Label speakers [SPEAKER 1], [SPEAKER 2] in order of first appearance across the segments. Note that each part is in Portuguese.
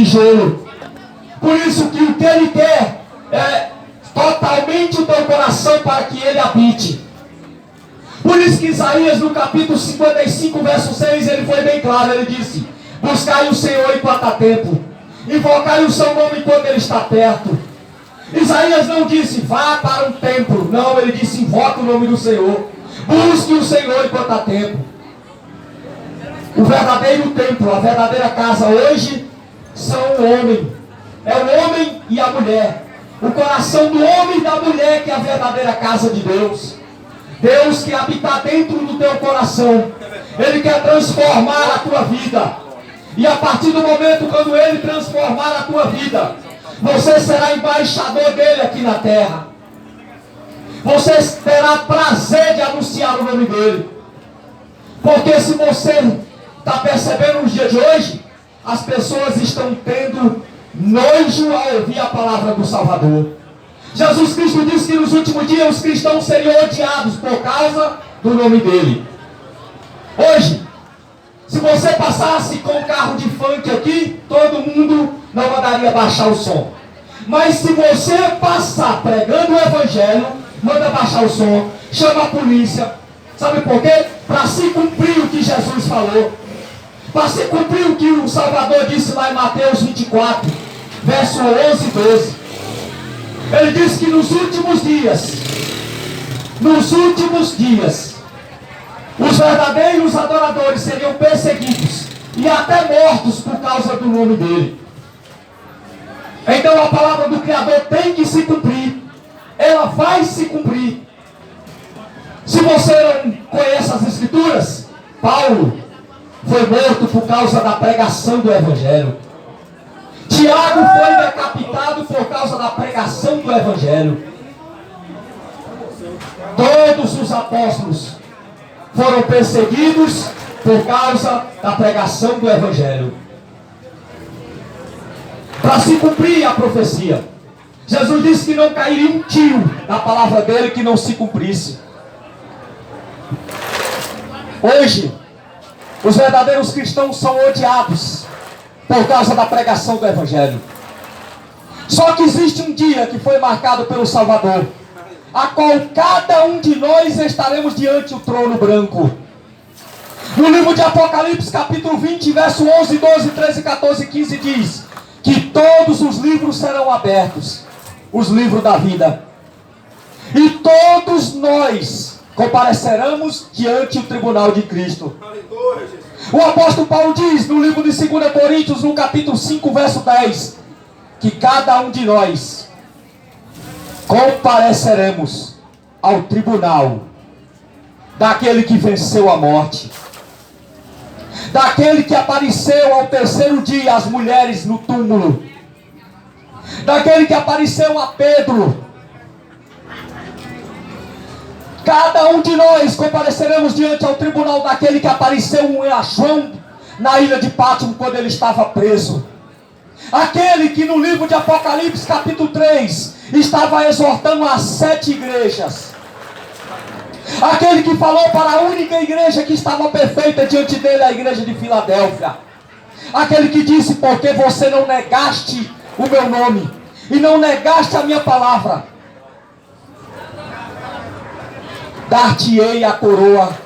[SPEAKER 1] tijolo. Por isso que o que Ele quer é totalmente o teu coração para que Ele habite. Por isso que Isaías, no capítulo 55, verso 6, ele foi bem claro. Ele disse: buscai o Senhor enquanto há tempo, invocai o seu nome enquanto Ele está perto. Isaías não disse: vá para um templo. Não, ele disse: invoca o nome do Senhor. Busque o Senhor enquanto há tempo. O verdadeiro templo, a verdadeira casa hoje, são o homem. É o homem e a mulher. O coração do homem e da mulher que é a verdadeira casa de Deus. Deus quer habitar dentro do teu coração. Ele quer transformar a tua vida. E a partir do momento quando Ele transformar a tua vida, você será embaixador dEle aqui na terra. Você terá prazer de anunciar o nome dEle. Porque se você está percebendo nos dias de hoje, as pessoas estão tendo nojo ao ouvir a palavra do Salvador. Jesus Cristo disse que nos últimos dias os cristãos seriam odiados por causa do nome dEle. Hoje, se você passasse com um carro de funk aqui, todo mundo não mandaria baixar o som. Mas se você passar pregando o Evangelho, manda baixar o som, chama a polícia. Sabe por quê? Para se cumprir o que Jesus falou. Para se cumprir o que o Salvador disse lá em Mateus 24, verso 11 e 12. Ele disse que nos últimos dias, os verdadeiros adoradores seriam perseguidos e até mortos por causa do nome dEle. Então a palavra do Criador tem que se cumprir. Ela vai se cumprir. Se você não conhece as Escrituras, Paulo foi morto por causa da pregação do Evangelho. Tiago foi decapitado por causa da pregação do Evangelho. Todos os apóstolos foram perseguidos por causa da pregação do Evangelho. Para se cumprir a profecia, Jesus disse que não cairia um tiro da palavra dele que não se cumprisse. Hoje, os verdadeiros cristãos são odiados por causa da pregação do Evangelho. Só que existe um dia que foi marcado pelo Salvador, a qual cada um de nós estaremos diante do trono branco. No livro de Apocalipse, capítulo 20, verso 11, 12, 13, 14 e 15 diz que todos os livros serão abertos, os livros da vida, e todos nós compareceremos diante do tribunal de Cristo. O apóstolo Paulo diz no livro de 2 Coríntios, no capítulo 5, verso 10, que cada um de nós compareceremos ao tribunal daquele que venceu a morte, daquele que apareceu ao terceiro dia às mulheres no túmulo, daquele que apareceu a Pedro. Cada um de nós compareceremos diante ao tribunal daquele que apareceu a João na ilha de Pátimo quando ele estava preso. Aquele que no livro de Apocalipse capítulo 3 estava exortando as 7 igrejas. Aquele que falou para a única igreja que estava perfeita diante dele, a igreja de Filadélfia. Aquele que disse: porque você não negaste o meu nome e não negaste a minha palavra, dar-te-ei a coroa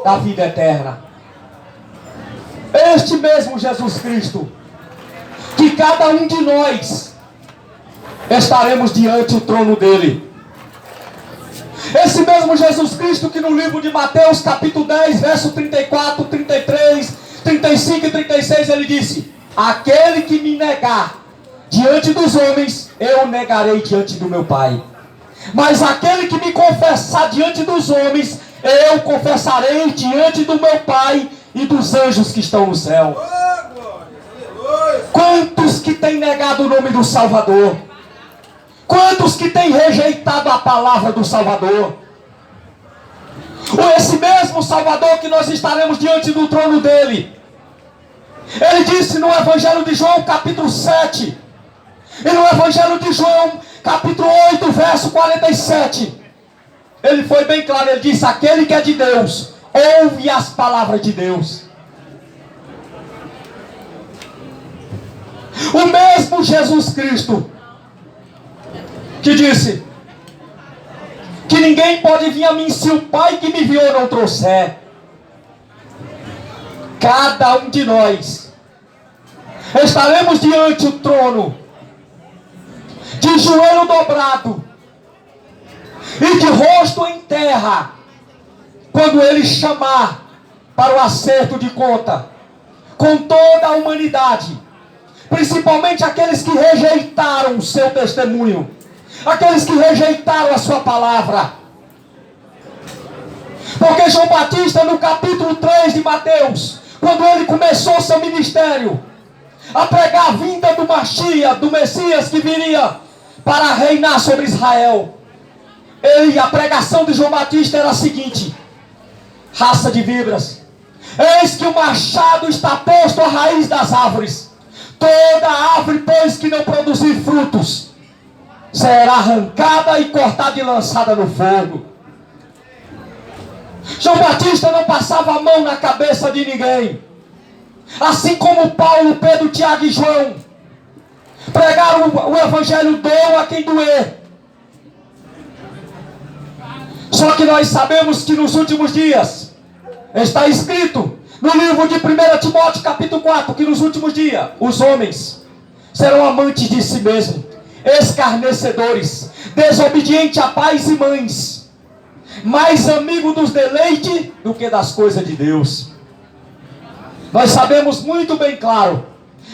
[SPEAKER 1] da vida eterna. Este mesmo Jesus Cristo, que cada um de nós estaremos diante do trono dele. Esse mesmo Jesus Cristo que no livro de Mateus capítulo 10, verso 34, 33, 35 e 36 ele disse: aquele que me negar diante dos homens, eu negarei diante do meu Pai. Mas aquele que me confessar diante dos homens, eu confessarei diante do meu Pai e dos anjos que estão no céu. Quantos que têm negado o nome do Salvador? Quantos que têm rejeitado a palavra do Salvador? Esse mesmo Salvador que nós estaremos diante do trono dele, ele disse no Evangelho de João capítulo 7, e no Evangelho de João capítulo 8, verso 47, ele foi bem claro, ele disse: aquele que é de Deus, ouve as palavras de Deus. O mesmo Jesus Cristo que disse que ninguém pode vir a mim se o Pai que me enviou não trouxer. Cada um de nós estaremos diante do trono, de joelho dobrado e de rosto em terra, quando Ele chamar para o acerto de conta com toda a humanidade, principalmente aqueles que rejeitaram o seu testemunho, aqueles que rejeitaram a sua palavra. Porque João Batista, no capítulo 3 de Mateus, quando ele começou seu ministério, a pregar a vinda do Mashiach, do Messias que viria para reinar sobre Israel, a pregação de João Batista era a seguinte: raça de víboras, eis que o machado está posto à raiz das árvores. Toda árvore, pois, que não produzir frutos, será arrancada e cortada e lançada no fogo. João Batista não passava a mão na cabeça de ninguém. Assim como Paulo, Pedro, Tiago e João pregaram o evangelho, doa a quem doer. Só que nós sabemos que nos últimos dias, está escrito no livro de 1 Timóteo capítulo 4, que nos últimos dias os homens serão amantes de si mesmos, escarnecedores, desobedientes a pais e mães, mais amigos dos deleites do que das coisas de Deus. Nós sabemos muito bem claro,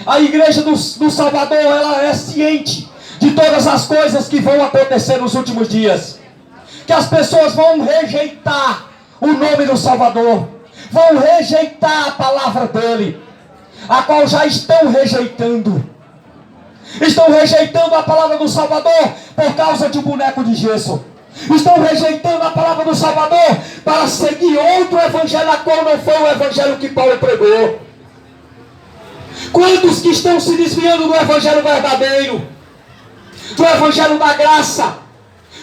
[SPEAKER 1] a igreja do Salvador, ela é ciente de todas as coisas que vão acontecer nos últimos dias, que as pessoas vão rejeitar o nome do Salvador, vão rejeitar a palavra dele, a qual já estão rejeitando. Estão rejeitando a palavra do Salvador por causa de um boneco de gesso. Estão rejeitando a palavra do Salvador para seguir outro evangelho, a qual não foi o evangelho que Paulo pregou. Quantos que estão se desviando do evangelho verdadeiro, do evangelho da graça?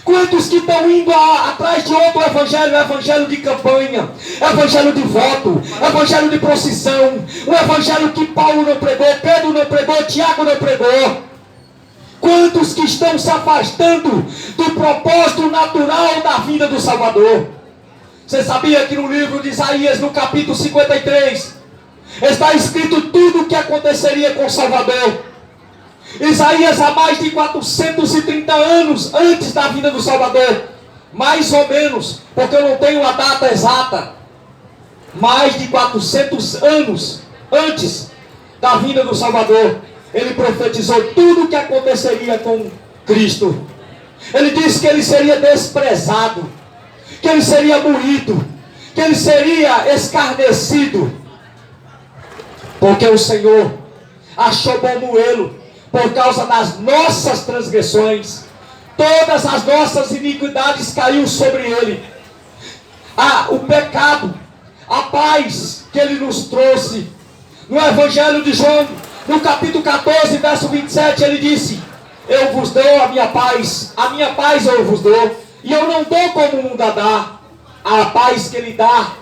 [SPEAKER 1] Quantos que estão indo atrás de outro evangelho, evangelho de campanha, evangelho de voto, evangelho de procissão, o evangelho que Paulo não pregou, Pedro não pregou, Tiago não pregou? Quantos que estão se afastando do propósito natural da vida do Salvador? Você sabia que no livro de Isaías, no capítulo 53, está escrito tudo o que aconteceria com o Salvador? Isaías, há mais de 430 anos antes da vinda do Salvador, mais ou menos, porque eu não tenho a data exata, mais de 400 anos antes da vinda do Salvador, ele profetizou tudo o que aconteceria com Cristo. Ele disse que ele seria desprezado, que ele seria moído, que ele seria escarnecido, porque o Senhor achou bom moê-lo por causa das nossas transgressões. Todas as nossas iniquidades caiu sobre ele. O pecado, a paz que ele nos trouxe. No Evangelho de João, no capítulo 14, verso 27, ele disse: eu vos dou a minha paz eu vos dou, e eu não dou como o mundo a dá. A paz que ele dá,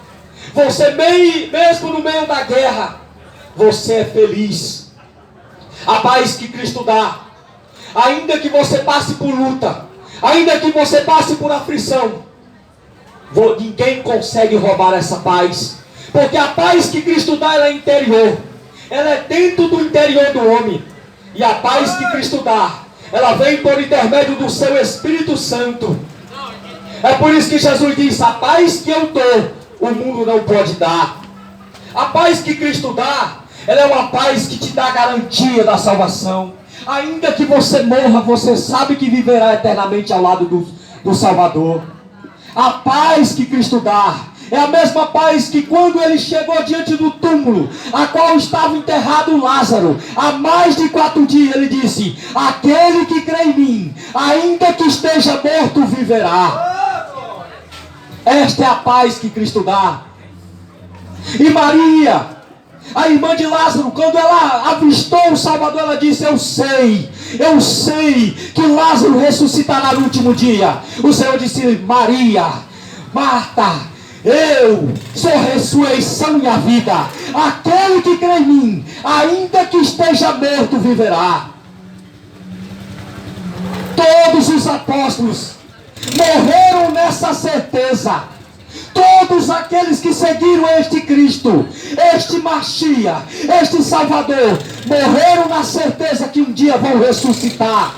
[SPEAKER 1] você mesmo no meio da guerra, você é feliz. A paz que Cristo dá, ainda que você passe por luta, ainda que você passe por aflição, ninguém consegue roubar essa paz, porque a paz que Cristo dá, ela é interior, ela é dentro do interior do homem. E a paz que Cristo dá, ela vem por intermédio do seu Espírito Santo. É por isso que Jesus diz: a paz que eu dou, o mundo não pode dar. A paz que Cristo dá, ela é uma paz que te dá garantia da salvação. Ainda que você morra, você sabe que viverá eternamente ao lado do Salvador. A paz que Cristo dá é a mesma paz que quando ele chegou diante do túmulo, a qual estava enterrado Lázaro, há mais de 4 dias, ele disse: aquele que crê em mim, ainda que esteja morto, viverá. Esta é a paz que Cristo dá. E Maria, a irmã de Lázaro, quando ela avistou o Salvador, ela disse: eu sei que Lázaro ressuscitará no último dia. O Senhor disse: Maria, Marta,
[SPEAKER 2] Eu sou a ressurreição e a vida. Aquele que crê em mim, ainda que esteja morto, viverá. Todos os apóstolos morreram nessa certeza. Todos aqueles que seguiram este Cristo, este Machia, este Salvador, morreram na certeza que um dia vão ressuscitar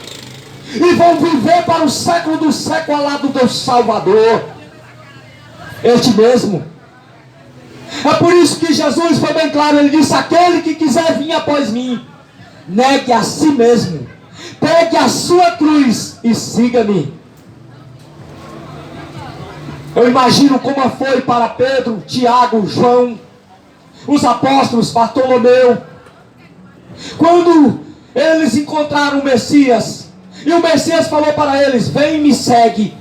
[SPEAKER 2] e vão viver para o século do século ao lado do Salvador, este mesmo. É por isso que Jesus foi bem claro, ele disse: aquele que quiser vir após mim, negue a si mesmo, pegue a sua cruz e siga-me. Eu imagino como foi para Pedro, Tiago, João, os apóstolos, Bartolomeu, quando eles encontraram o Messias, e o Messias falou para eles: vem e me segue.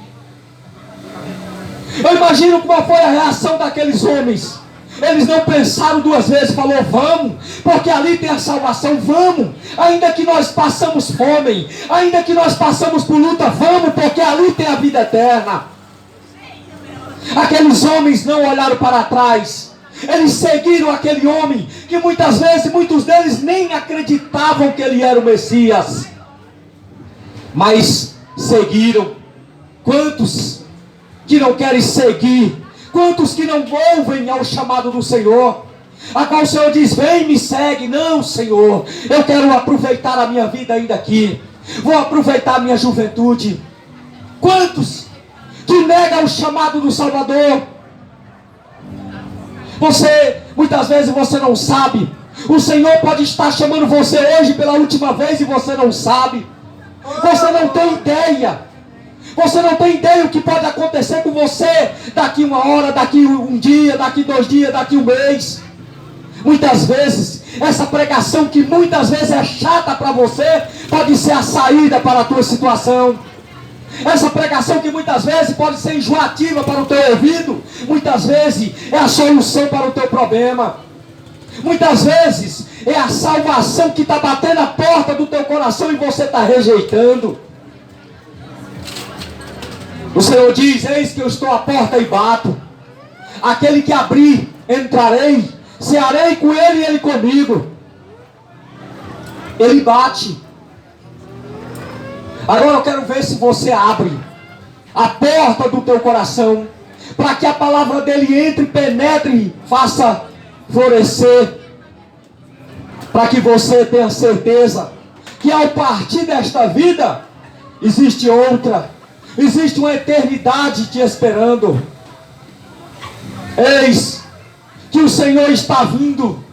[SPEAKER 2] Eu imagino como foi a reação daqueles homens. Eles não pensaram duas vezes, falou: vamos, porque ali tem a salvação, vamos. Ainda que nós passamos fome, ainda que nós passamos por luta, vamos, porque ali tem a vida eterna. Aqueles homens não olharam para trás. Eles seguiram aquele homem que muitas vezes, muitos deles nem acreditavam que ele era o Messias, mas seguiram. Quantos que não querem seguir? Quantos que não ouvem ao chamado do Senhor? A qual o Senhor diz: vem, me segue. Não, Senhor, eu quero aproveitar a minha vida ainda aqui, vou aproveitar a minha juventude. Quantos que negam o chamado do Salvador? Você, muitas vezes você não sabe. O Senhor pode estar chamando você hoje pela última vez e você não sabe. Você não tem ideia. Você não tem ideia o que pode acontecer com você daqui uma hora, daqui um dia, daqui 2 dias, daqui um mês. Muitas vezes, essa pregação que muitas vezes é chata para você, pode ser a saída para a tua situação. Essa pregação que muitas vezes pode ser enjoativa para o teu ouvido, muitas vezes é a solução para o teu problema. Muitas vezes é a salvação que está batendo a porta do teu coração e você está rejeitando. O Senhor diz: eis que eu estou à porta e bato. Aquele que abrir, entrarei, cearei com ele e ele comigo. Ele bate. Agora eu quero ver se você abre a porta do teu coração, para que a palavra dele entre, penetre, faça florescer, para que você tenha certeza que ao partir desta vida, existe outra, existe uma eternidade te esperando. Eis que o Senhor está vindo,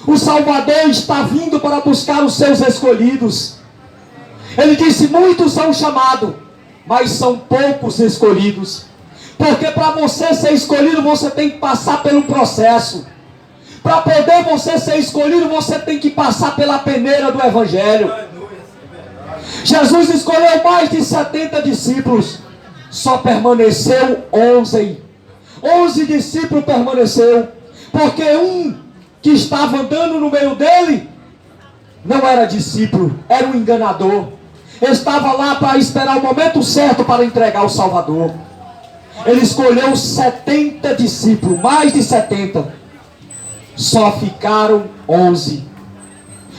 [SPEAKER 2] o Salvador está vindo para buscar os seus escolhidos. Ele disse: muitos são chamados, mas são poucos escolhidos. Porque para você ser escolhido, você tem que passar pelo processo. Para poder você ser escolhido, você tem que passar pela peneira do Evangelho. Jesus escolheu mais de 70 discípulos, só permaneceu 11. 11 discípulos permaneceu, porque um que estava andando no meio dele não era discípulo, era um enganador. Estava lá para esperar o momento certo para entregar o Salvador. Ele escolheu 70 discípulos, mais de 70. Só ficaram 11.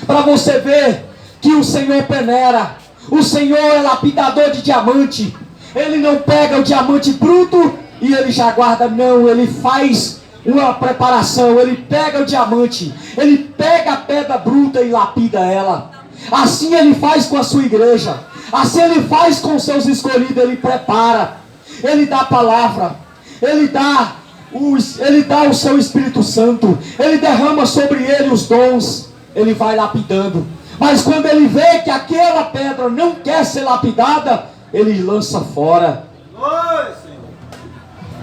[SPEAKER 2] Para você ver que o Senhor peneira. O Senhor é lapidador de diamante. Ele não pega o diamante bruto e ele já guarda, não. Ele faz uma preparação. Ele pega o diamante, ele pega a pedra bruta e lapida ela. Assim ele faz com a sua igreja. Assim ele faz com os seus escolhidos. Ele prepara, ele dá a palavra, ele dá o seu Espírito Santo, ele derrama sobre ele os dons, ele vai lapidando. Mas quando ele vê que aquela pedra não quer ser lapidada, ele lança fora.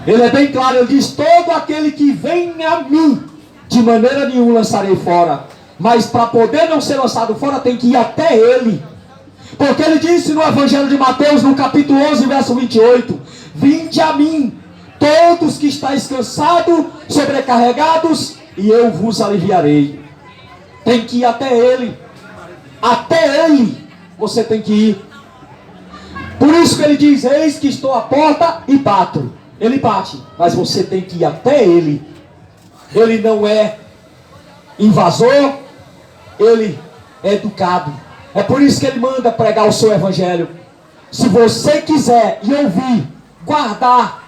[SPEAKER 2] Ele é bem claro, ele diz: todo aquele que vem a mim, de maneira nenhuma lançarei fora. Mas para poder não ser lançado fora, tem que ir até ele. Porque ele disse no Evangelho de Mateus, no capítulo 11, verso 28: vinde a mim, todos que estáis cansados, sobrecarregados, e eu vos aliviarei. Tem que ir até ele. Até ele você tem que ir. Por isso que ele diz: eis que estou à porta e bato. ele bate, mas você tem que ir até ele. Ele não é invasor, ele é educado. É por isso que ele manda pregar o seu evangelho. Se você quiser e ouvir, guardar,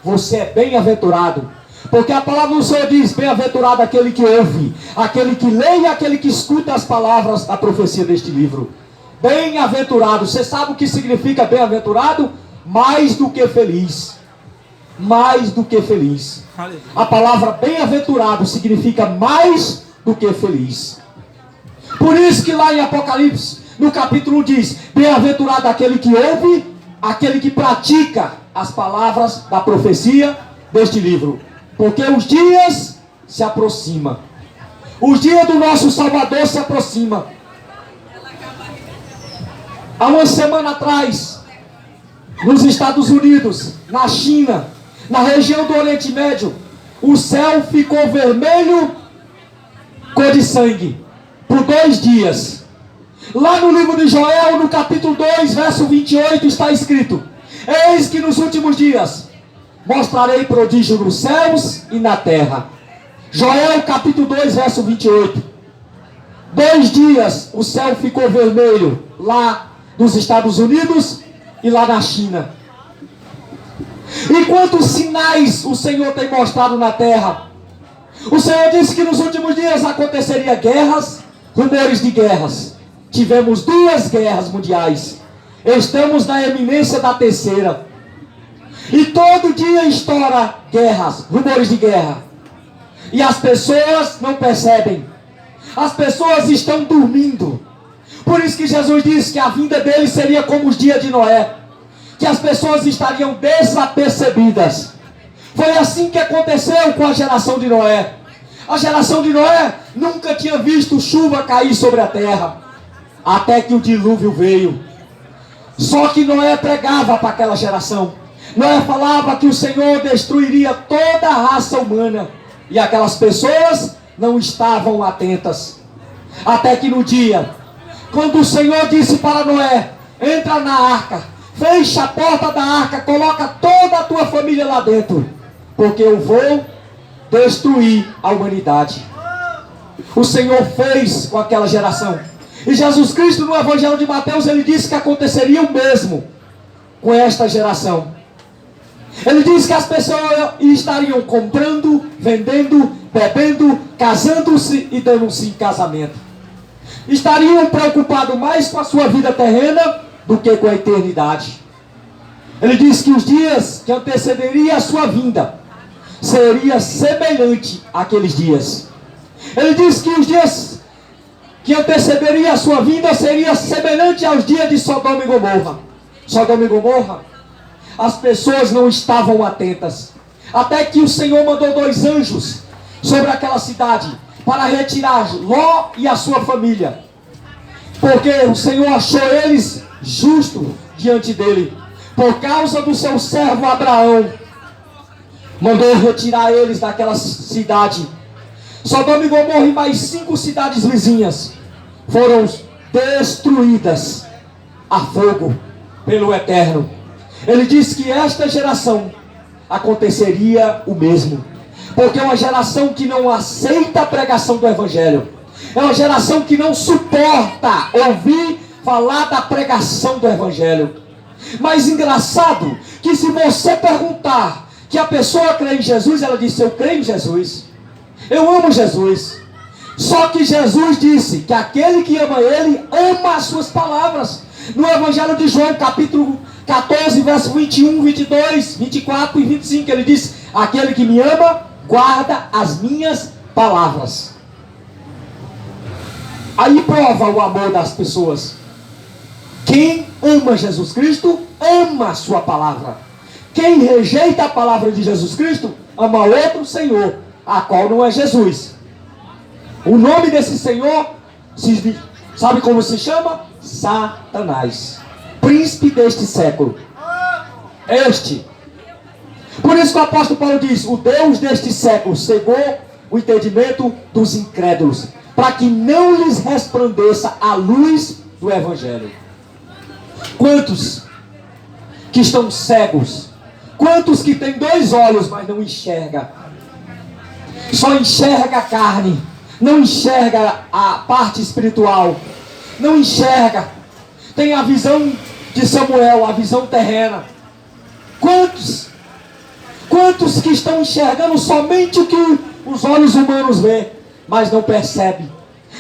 [SPEAKER 2] você é bem-aventurado. Porque a palavra do Senhor diz: bem-aventurado aquele que ouve, aquele que lê e aquele que escuta as palavras da profecia deste livro. Bem-aventurado. Você sabe o que significa bem-aventurado? Mais do que feliz. Mais do que feliz. A palavra bem-aventurado significa mais do que feliz. Por isso que lá em Apocalipse, no capítulo 1 diz: bem-aventurado aquele que ouve, aquele que pratica as palavras da profecia deste livro. Porque os dias se aproximam. Os dias do nosso Salvador se aproximam. Há uma semana atrás, nos Estados Unidos, na China, na região do Oriente Médio, o céu ficou vermelho, cor de sangue, por 2 dias. Lá no livro de Joel, no capítulo 2, verso 28, está escrito: eis que nos últimos dias mostrarei prodígio nos céus e na terra. Joel capítulo 2, verso 28. 2 dias o céu ficou vermelho lá nos Estados Unidos e lá na China. E quantos sinais o Senhor tem mostrado na terra? O Senhor disse que nos últimos dias aconteceria guerras, rumores de guerras. Tivemos 2 guerras mundiais. Estamos na eminência da terceira. E todo dia estoura guerras, rumores de guerra. E as pessoas não percebem. As pessoas estão dormindo. Por isso que Jesus disse que a vinda dele seria como os dias de Noé. Que as pessoas estariam desapercebidas. Foi assim que aconteceu com a geração de Noé. A geração de Noé nunca tinha visto chuva cair sobre a terra. Até que o dilúvio veio. Só que Noé pregava para aquela geração. Noé falava que o Senhor destruiria toda a raça humana. E aquelas pessoas não estavam atentas. Até que no dia, quando o Senhor disse para Noé: entra na arca, fecha a porta da arca, coloca toda a tua família lá dentro, porque eu vou destruir a humanidade. O Senhor fez com aquela geração. E Jesus Cristo, no Evangelho de Mateus, ele disse que aconteceria o mesmo com esta geração. Ele disse que as pessoas estariam comprando, vendendo, bebendo, casando-se e dando-se em casamento. Estariam preocupados mais com a sua vida terrena do que com a eternidade. Ele disse que os dias que antecederiam a sua vinda seria semelhante àqueles dias. Ele disse que os dias que antecederiam a sua vinda seria semelhante aos dias de Sodoma e Gomorra. Sodoma e Gomorra, as pessoas não estavam atentas. Até que o Senhor mandou 2 anjos sobre aquela cidade para retirar Ló e a sua família. Porque o Senhor achou eles justos diante dele. Por causa do seu servo Abraão, mandou retirar eles daquela cidade. Sodoma e Gomorra e mais 5 cidades vizinhas foram destruídas a fogo pelo Eterno. Ele disse que esta geração aconteceria o mesmo. Porque é uma geração que não aceita a pregação do Evangelho. É uma geração que não suporta ouvir falar da pregação do Evangelho. Mas engraçado que se você perguntar que a pessoa crê em Jesus, ela diz: eu creio em Jesus, eu amo Jesus. Só que Jesus disse que aquele que ama Ele, ama as suas palavras. No Evangelho de João, capítulo 14, verso 21, 22, 24 e 25, ele diz: aquele que me ama, guarda as minhas palavras. Aí prova o amor das pessoas. Quem ama Jesus Cristo, ama a sua palavra. Quem rejeita a palavra de Jesus Cristo, ama outro Senhor, a qual não é Jesus. O nome desse Senhor, sabe como se chama? Satanás, príncipe deste século. Este. Por isso que o apóstolo Paulo diz: o Deus deste século cegou o entendimento dos incrédulos, para que não lhes resplandeça a luz do Evangelho. Quantos que estão cegos Quantos que tem 2 olhos, mas não enxerga? Só enxerga a carne, não enxerga a parte espiritual, não enxerga. Tem a visão de Samuel, a visão terrena. Quantos que estão enxergando somente o que os olhos humanos vê, mas não percebe,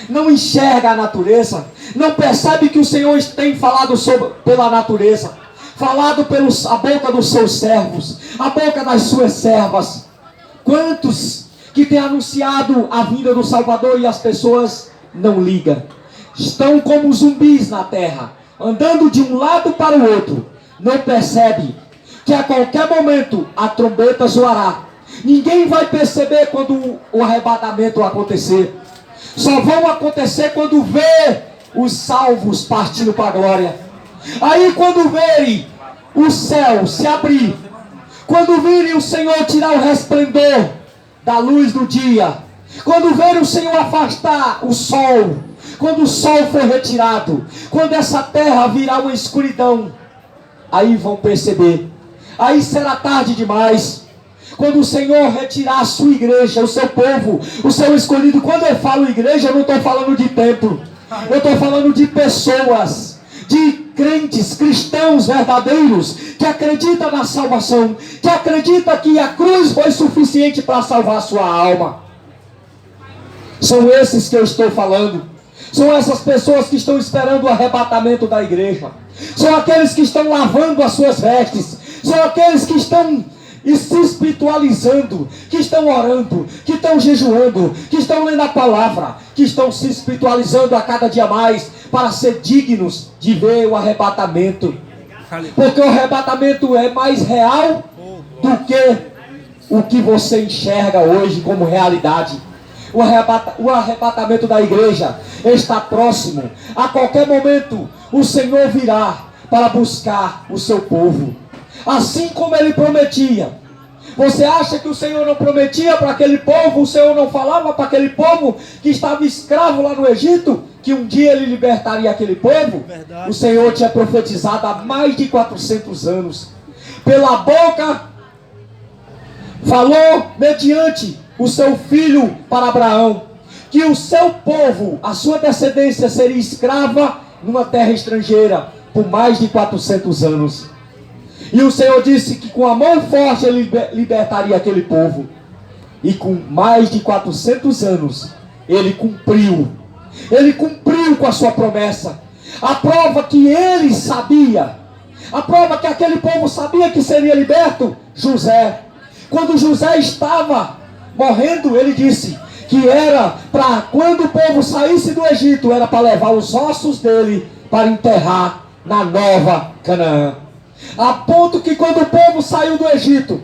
[SPEAKER 2] não enxerga a natureza, não percebe que o Senhor tem falado pela natureza, falado a boca dos seus servos, a boca das suas servas. Quantos que tem anunciado a vinda do Salvador e as pessoas não ligam, estão como zumbis na terra, andando de um lado para o outro, não percebe que a qualquer momento a trombeta soará. Ninguém vai perceber quando o arrebatamento acontecer. Só vão acontecer quando vê os salvos partindo para a glória. Aí quando verem o céu se abrir, quando virem o Senhor tirar o resplendor da luz do dia, quando verem o Senhor afastar o sol, quando o sol for retirado, quando essa terra virar uma escuridão, aí vão perceber. Aí será tarde demais. Quando o Senhor retirar a sua igreja, o seu povo, o seu escolhido. Quando eu falo igreja, eu não estou falando de templo. Eu estou falando de pessoas, de crentes, cristãos verdadeiros, que acreditam na salvação, que acreditam que a cruz foi suficiente para salvar a sua alma. São esses que eu estou falando. São essas pessoas que estão esperando o arrebatamento da igreja. São aqueles que estão lavando as suas vestes. São aqueles que estão se espiritualizando, que estão orando, que estão jejuando, que estão lendo a palavra, que estão se espiritualizando a cada dia mais, para ser dignos de ver o arrebatamento. Porque o arrebatamento é mais real do que o que você enxerga hoje como realidade. O arrebatamento da igreja está próximo. A qualquer momento o Senhor virá para buscar o seu povo, assim como Ele prometia. Você acha que o Senhor não prometia para aquele povo? O Senhor não falava para aquele povo que estava escravo lá no Egito, que um dia Ele libertaria aquele povo? Verdade. O Senhor tinha profetizado há mais de 400 anos. Pela boca falou mediante o seu filho para Abraão, que o seu povo, a sua descendência, seria escrava numa terra estrangeira por mais de 400 anos. E o Senhor disse que com a mão forte Ele libertaria aquele povo. E com mais de 400 anos Ele cumpriu. Ele cumpriu com a sua promessa. A prova que Ele sabia, a prova que aquele povo sabia que seria liberto, José. Quando José estava morrendo, ele disse que era para quando o povo saísse do Egito, era para levar os ossos dele para enterrar na nova Canaã. A ponto que quando o povo saiu do Egito,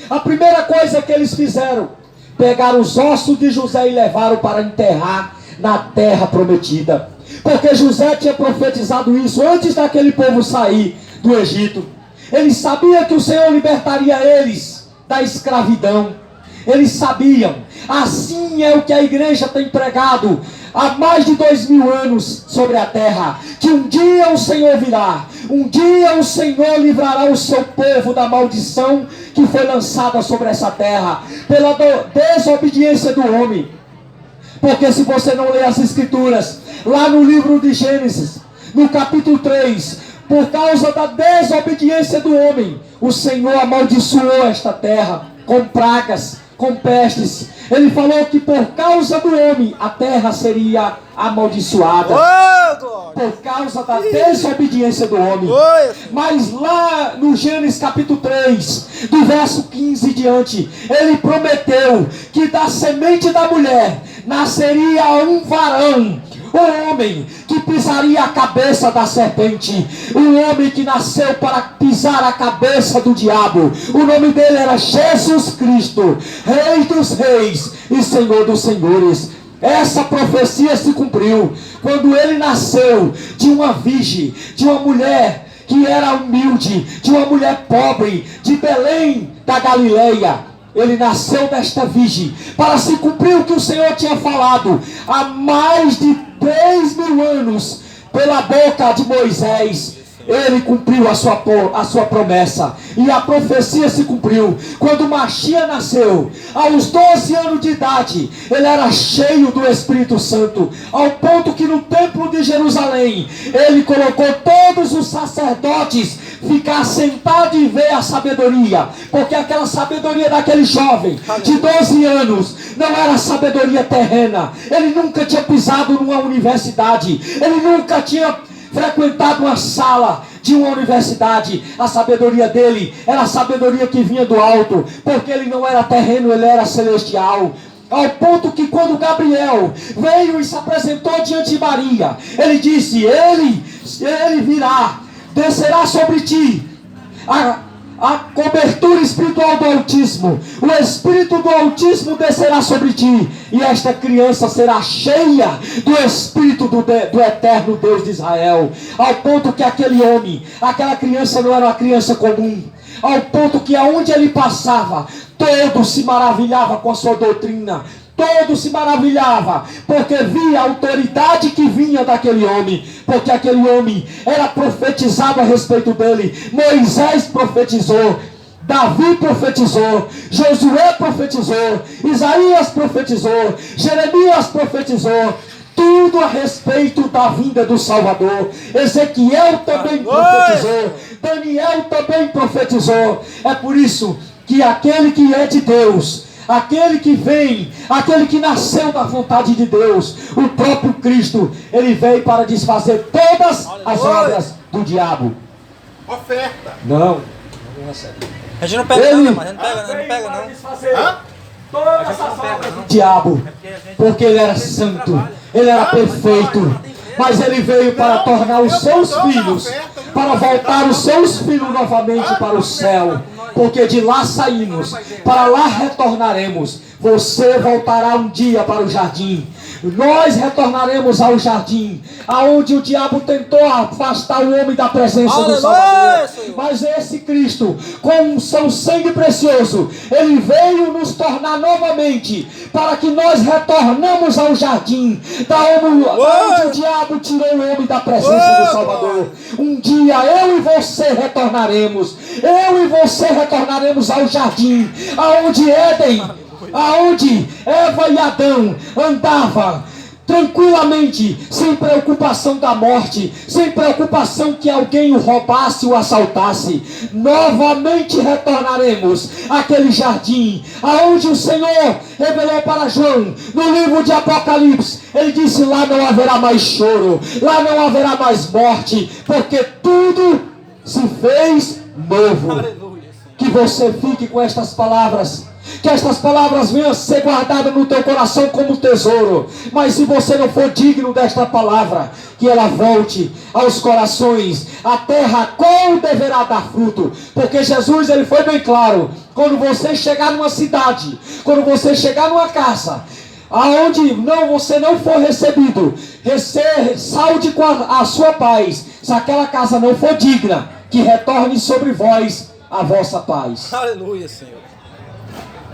[SPEAKER 2] a primeira coisa que eles fizeram, pegaram os ossos de José e levaram para enterrar na terra prometida. Porque José tinha profetizado isso antes daquele povo sair do Egito. Eles sabiam que o Senhor libertaria eles da escravidão. Eles sabiam. Assim é o que a igreja tem pregado há mais de 2000 anos sobre a terra, que um dia o Senhor virá, um dia o Senhor livrará o seu povo da maldição que foi lançada sobre essa terra, pela desobediência do homem. Porque se você não ler as escrituras, lá no livro de Gênesis, no capítulo 3, por causa da desobediência do homem, o Senhor amaldiçoou esta terra com pragas, com pestes. Ele falou que por causa do homem a terra seria amaldiçoada, por causa da desobediência do homem. Mas lá no Gênesis capítulo 3, do verso 15 em diante, ele prometeu que da semente da mulher nasceria um varão, um homem que pisaria a cabeça da serpente, um homem que nasceu para pisar a cabeça do diabo. O nome dele era Jesus Cristo, Rei dos reis e Senhor dos senhores. Essa profecia se cumpriu quando ele nasceu de uma virgem, de uma mulher que era humilde, de uma mulher pobre, de Belém da Galileia. Ele nasceu desta virgem para se cumprir o que o Senhor tinha falado há mais de 3000 anos pela boca de Moisés.
[SPEAKER 3] Senhor.
[SPEAKER 2] Ele cumpriu a sua promessa. E a profecia se cumpriu. Quando Machia nasceu, aos 12 anos de idade, ele era cheio do Espírito Santo. Ao ponto que no templo de Jerusalém, ele colocou todos os sacerdotes ficar sentados e ver a sabedoria. Porque aquela sabedoria daquele jovem de 12 anos não era sabedoria terrena. Ele nunca tinha pisado numa universidade. Ele nunca tinha frequentado uma sala de uma universidade. A sabedoria dele era a sabedoria que vinha do alto, porque ele não era terreno, ele era celestial. Ao ponto que quando Gabriel veio e se apresentou diante de Maria, ele disse: ele virá, descerá sobre ti a cobertura espiritual do Altíssimo. O Espírito do Altíssimo descerá sobre ti, e esta criança será cheia do Espírito do eterno Deus de Israel. Ao ponto que aquele homem, aquela criança não era uma criança comum. Ao ponto que aonde ele passava, todos se maravilhavam com a sua doutrina. Todos se maravilhavam, porque via a autoridade que vinha daquele homem, porque aquele homem era profetizado a respeito dele. Moisés profetizou, Davi profetizou, Josué profetizou, Isaías profetizou, Jeremias profetizou, tudo a respeito da vinda do Salvador. Ezequiel também profetizou, Daniel também profetizou. É por isso que aquele que é de Deus, aquele que vem, aquele que nasceu da vontade de Deus, o próprio Cristo, ele veio para desfazer todas as obras do diabo.
[SPEAKER 4] Oferta.
[SPEAKER 2] Não.
[SPEAKER 3] A gente não pega não, mas a gente não pega
[SPEAKER 2] para
[SPEAKER 3] não.
[SPEAKER 2] desfazer todas as obras do diabo, porque ele era santo, ele era perfeito, mas ele veio para tornar os seus filhos, para voltar os seus filhos novamente para o céu. Porque de lá saímos, para lá retornaremos. Você voltará um dia para o jardim. Nós retornaremos ao jardim, aonde o diabo tentou afastar o homem da presença do Salvador. Mas esse Cristo, com o seu sangue precioso, ele veio nos tornar novamente, para que nós retornamos ao jardim, da onde o diabo tirou o homem da presença do Salvador. Um dia eu e você retornaremos. Eu e você retornaremos ao jardim, aonde Éden, aonde Eva e Adão andavam tranquilamente, sem preocupação da morte, sem preocupação que alguém o roubasse ou assaltasse. Novamente retornaremos àquele jardim, aonde o Senhor revelou para João, no livro de Apocalipse. Ele disse: lá não haverá mais choro, lá não haverá mais morte, porque tudo se fez novo. Que você fique com estas palavras, que estas palavras venham a ser guardadas no teu coração como tesouro. Mas se você não for digno desta palavra, que ela volte aos corações. A terra qual deverá dar fruto? Porque Jesus, ele foi bem claro: quando você chegar numa cidade, quando você chegar numa casa, aonde você não for recebido, saúde com a sua paz. Se aquela casa não for digna, que retorne sobre vós a vossa paz.
[SPEAKER 3] Aleluia, Senhor.